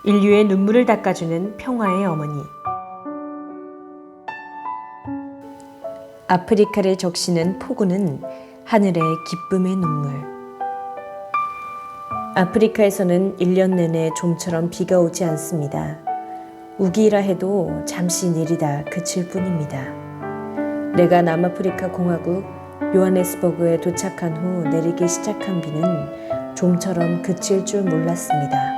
인류의 눈물을 닦아주는 평화의 어머니. 아프리카를 적시는 폭우는 하늘의 기쁨의 눈물. 아프리카에서는 1년 내내 좀처럼 비가 오지 않습니다. 우기라 해도 잠시 내리다 그칠 뿐입니다. 내가 남아프리카 공화국 요하네스버그에 도착한 후 내리기 시작한 비는 좀처럼 그칠 줄 몰랐습니다.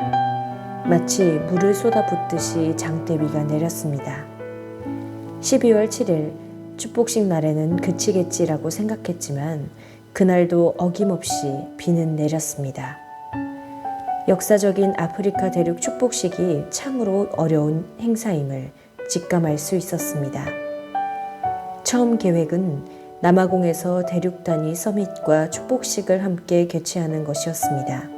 마치 물을 쏟아붓듯이 장대비가 내렸습니다. 12월 7일 축복식 날에는 그치겠지라고 생각했지만 그날도 어김없이 비는 내렸습니다. 역사적인 아프리카 대륙 축복식이 참으로 어려운 행사임을 직감할 수 있었습니다. 처음 계획은 남아공에서 대륙 단위 서밋과 축복식을 함께 개최하는 것이었습니다.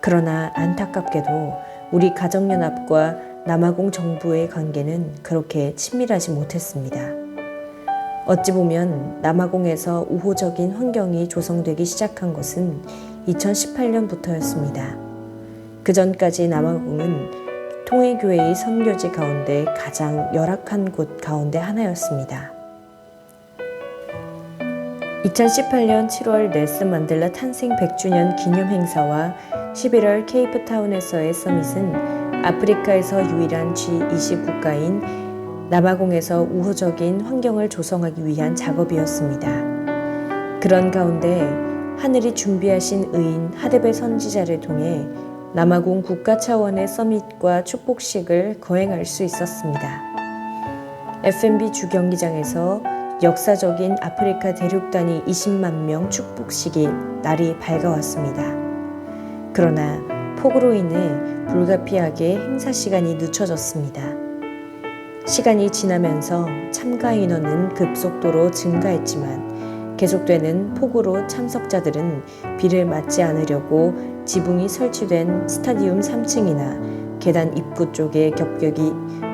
그러나 안타깝게도 우리 가정연합과 남아공 정부의 관계는 그렇게 친밀하지 못했습니다. 어찌 보면 남아공에서 우호적인 환경이 조성되기 시작한 것은 2018년부터였습니다. 그 전까지 남아공은 통일교회의 선교지 가운데 가장 열악한 곳 가운데 하나였습니다. 2018년 7월 넬슨 만델라 탄생 100주년 기념 행사와 11월 케이프타운에서의 서밋은 아프리카에서 유일한 G20 국가인 남아공에서 우호적인 환경을 조성하기 위한 작업이었습니다. 그런 가운데 하늘이 준비하신 의인 하데베 선지자를 통해 남아공 국가 차원의 서밋과 축복식을 거행할 수 있었습니다. FMB 주경기장에서 역사적인 아프리카 대륙 단위 20만 명 축복식이 날이 밝아왔습니다. 그러나 폭우로 인해 불가피하게 행사 시간이 늦춰졌습니다. 시간이 지나면서 참가 인원은 급속도로 증가했지만 계속되는 폭우로 참석자들은 비를 맞지 않으려고 지붕이 설치된 스타디움 3층이나 계단 입구 쪽에 겹겹이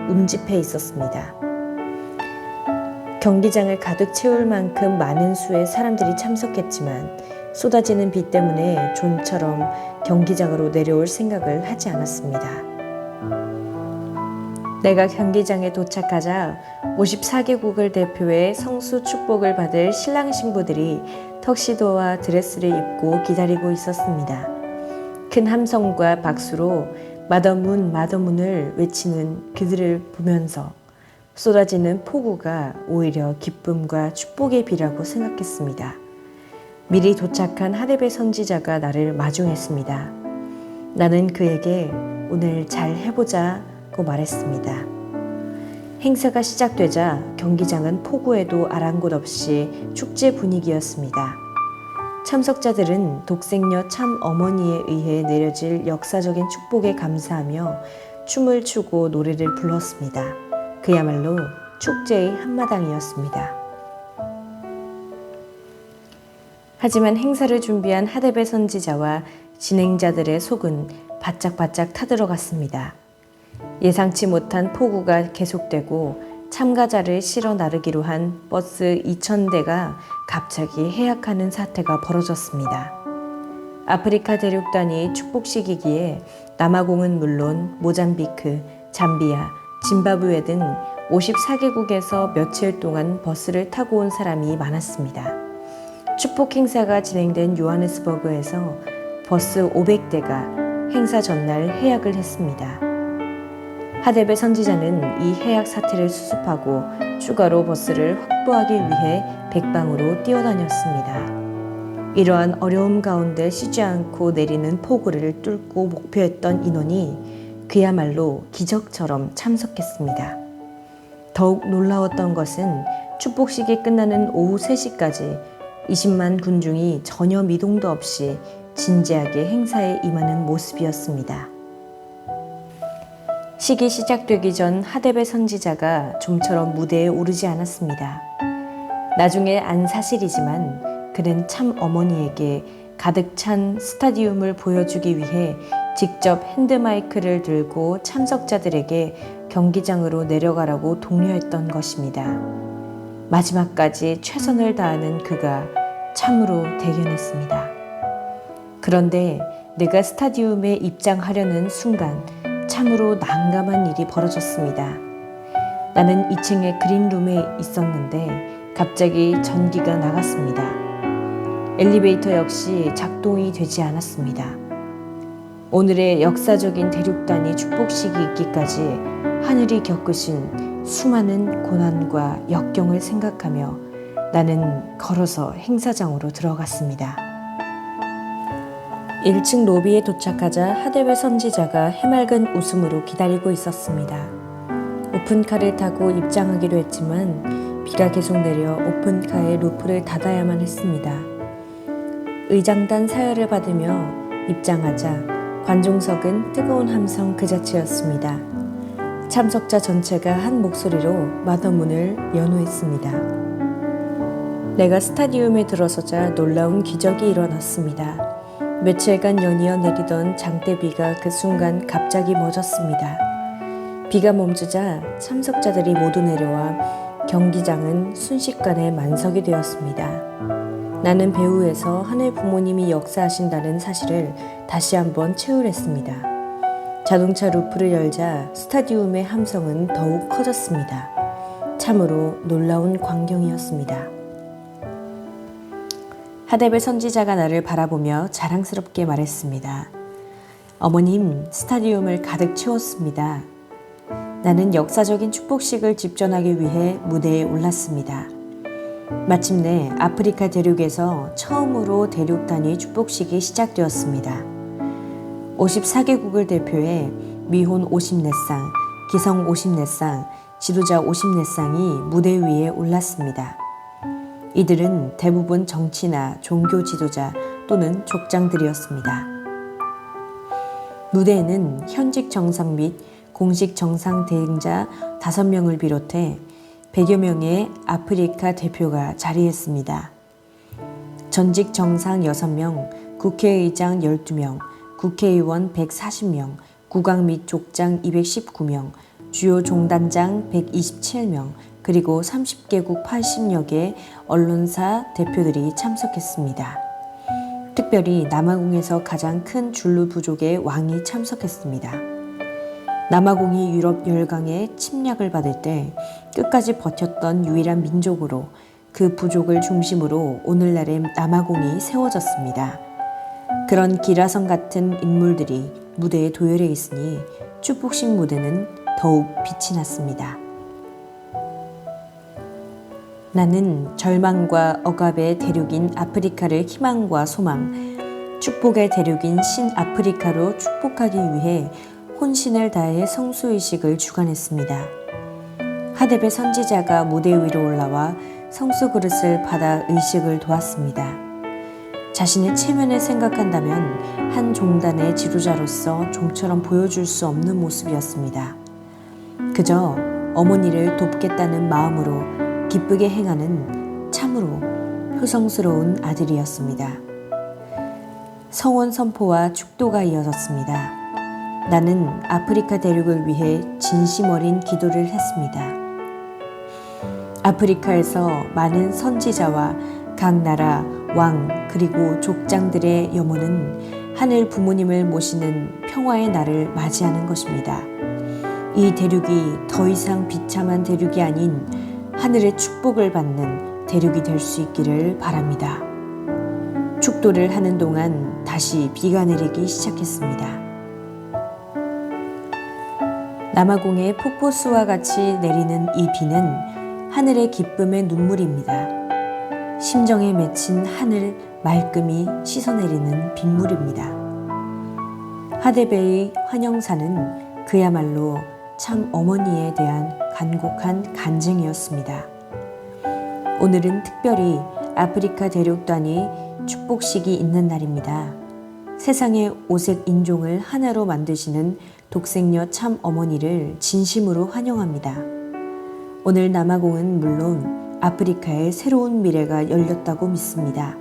운집해 있었습니다. 경기장을 가득 채울 만큼 많은 수의 사람들이 참석했지만 쏟아지는 비 때문에 좀처럼 경기장으로 내려올 생각을 하지 않았습니다. 내가 경기장에 도착하자 54개국을 대표해 성수 축복을 받을 신랑 신부들이 턱시도와 드레스를 입고 기다리고 있었습니다. 큰 함성과 박수로 마더문 마더문을 외치는 그들을 보면서 쏟아지는 폭우가 오히려 기쁨과 축복의 비라고 생각했습니다. 미리 도착한 하데베 선지자가 나를 마중했습니다. 나는 그에게 오늘 잘 해보자고 말했습니다. 행사가 시작되자 경기장은 폭우에도 아랑곳 없이 축제 분위기였습니다. 참석자들은 독생녀 참 어머니에 의해 내려질 역사적인 축복에 감사하며 춤을 추고 노래를 불렀습니다. 그야말로 축제의 한마당이었습니다. 하지만 행사를 준비한 하데베 선지자와 진행자들의 속은 바짝바짝 타들어갔습니다. 예상치 못한 폭우가 계속되고 참가자를 실어 나르기로 한 버스 2,000대가 갑자기 해약하는 사태가 벌어졌습니다. 아프리카 대륙 단위 축복식이기에 남아공은 물론 모잠비크, 잠비아, 짐바브웨 등 54개국에서 며칠 동안 버스를 타고 온 사람이 많았습니다. 축복 행사가 진행된 요하네스버그에서 버스 500대가 행사 전날 해약을 했습니다. 하데베 선지자는 이 해약 사태를 수습하고 추가로 버스를 확보하기 위해 백방으로 뛰어다녔습니다. 이러한 어려움 가운데 쉬지 않고 내리는 폭우를 뚫고 목표했던 인원이 그야말로 기적처럼 참석했습니다. 더욱 놀라웠던 것은 축복식이 끝나는 오후 3시까지 20만 군중이 전혀 미동도 없이 진지하게 행사에 임하는 모습이었습니다. 식이 시작되기 전 하데베 선지자가 좀처럼 무대에 오르지 않았습니다. 나중에 안 사실이지만 그는 참 어머니에게 가득 찬 스타디움을 보여주기 위해 직접 핸드마이크를 들고 참석자들에게 경기장으로 내려가라고 독려했던 것입니다. 마지막까지 최선을 다하는 그가 참으로 대견했습니다. 그런데 내가 스타디움에 입장하려는 순간 참으로 난감한 일이 벌어졌습니다. 나는 2층의 그린룸에 있었는데 갑자기 전기가 나갔습니다. 엘리베이터 역시 작동이 되지 않았습니다. 오늘의 역사적인 대륙단위 축복식이 있기까지 하늘이 겪으신 수많은 고난과 역경을 생각하며 나는 걸어서 행사장으로 들어갔습니다. 1층 로비에 도착하자 하데베 선지자가 해맑은 웃음으로 기다리고 있었습니다. 오픈카를 타고 입장하기로 했지만 비가 계속 내려 오픈카의 루프를 닫아야만 했습니다. 의장단 사열을 받으며 입장하자 관중석은 뜨거운 함성 그 자체였습니다. 참석자 전체가 한 목소리로 마더문을 연호했습니다. 내가 스타디움에 들어서자 놀라운 기적이 일어났습니다. 며칠간 연이어 내리던 장대비가 그 순간 갑자기 멎었습니다. 비가 멈추자 참석자들이 모두 내려와 경기장은 순식간에 만석이 되었습니다. 나는 배후에서 하늘 부모님이 역사하신다는 사실을 다시 한번 체울했습니다. 자동차 루프를 열자 스타디움의 함성은 더욱 커졌습니다. 참으로 놀라운 광경이었습니다. 하데베 선지자가 나를 바라보며 자랑스럽게 말했습니다. 어머님, 스타디움을 가득 채웠습니다. 나는 역사적인 축복식을 집전하기 위해 무대에 올랐습니다. 마침내 아프리카 대륙에서 처음으로 대륙 단위 축복식이 시작되었습니다. 54개국을 대표해 미혼 54쌍, 기성 54쌍, 지도자 54쌍이 무대 위에 올랐습니다. 이들은 대부분 정치나 종교 지도자 또는 족장들이었습니다. 무대에는 현직 정상 및 공식 정상 대행자 5명을 비롯해 100여 명의 아프리카 대표가 자리했습니다. 전직 정상 6명, 국회의장 12명, 국회의원 140명, 국왕 및 족장 219명, 주요 종단장 127명, 그리고 30개국 80여 개 언론사 대표들이 참석했습니다. 특별히 남아공에서 가장 큰 줄루 부족의 왕이 참석했습니다. 남아공이 유럽 열강의 침략을 받을 때 끝까지 버텼던 유일한 민족으로 그 부족을 중심으로 오늘날의 남아공이 세워졌습니다. 그런 기라성 같은 인물들이 무대에 도열해 있으니 축복식 무대는 더욱 빛이 났습니다. 나는 절망과 억압의 대륙인 아프리카를 희망과 소망, 축복의 대륙인 신아프리카로 축복하기 위해 혼신을 다해 성수의식을 주관했습니다. 하데베 선지자가 무대 위로 올라와 성수 그릇을 받아 의식을 도왔습니다. 자신의 체면을 생각한다면 한 종단의 지도자로서 좀처럼 보여줄 수 없는 모습이었습니다. 그저 어머니를 돕겠다는 마음으로 기쁘게 행하는 참으로 효성스러운 아들이었습니다. 성원 선포와 축도가 이어졌습니다. 나는 아프리카 대륙을 위해 진심 어린 기도를 했습니다. 아프리카에서 많은 선지자와 각 나라 왕 그리고 족장들의 염원은 하늘 부모님을 모시는 평화의 날을 맞이하는 것입니다. 이 대륙이 더 이상 비참한 대륙이 아닌 하늘의 축복을 받는 대륙이 될 수 있기를 바랍니다. 축도를 하는 동안 다시 비가 내리기 시작했습니다. 남아공의 폭포수와 같이 내리는 이 비는 하늘의 기쁨의 눈물입니다. 심정에 맺힌 하늘 말끔히 씻어내리는 빗물입니다. 하데베의 환영사는 그야말로 참 어머니에 대한 간곡한 간증이었습니다. 오늘은 특별히 아프리카 대륙 단위 축복식이 있는 날입니다. 세상의 오색 인종을 하나로 만드시는 독생녀 참 어머니를 진심으로 환영합니다. 오늘 남아공은 물론 아프리카의 새로운 미래가 열렸다고 믿습니다.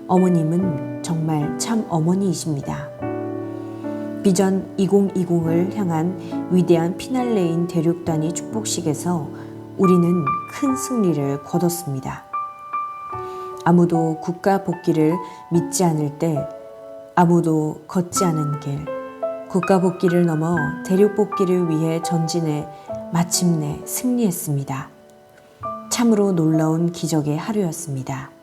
어머님은 정말 참 어머니이십니다. 비전 2020을 향한 위대한 피날레인 대륙 단위 축복식에서 우리는 큰 승리를 거뒀습니다. 아무도 국가 복귀를 믿지 않을 때, 아무도 걷지 않은 길, 국가복귀를 넘어 대륙복귀를 위해 전진해 마침내 승리했습니다. 참으로 놀라운 기적의 하루였습니다.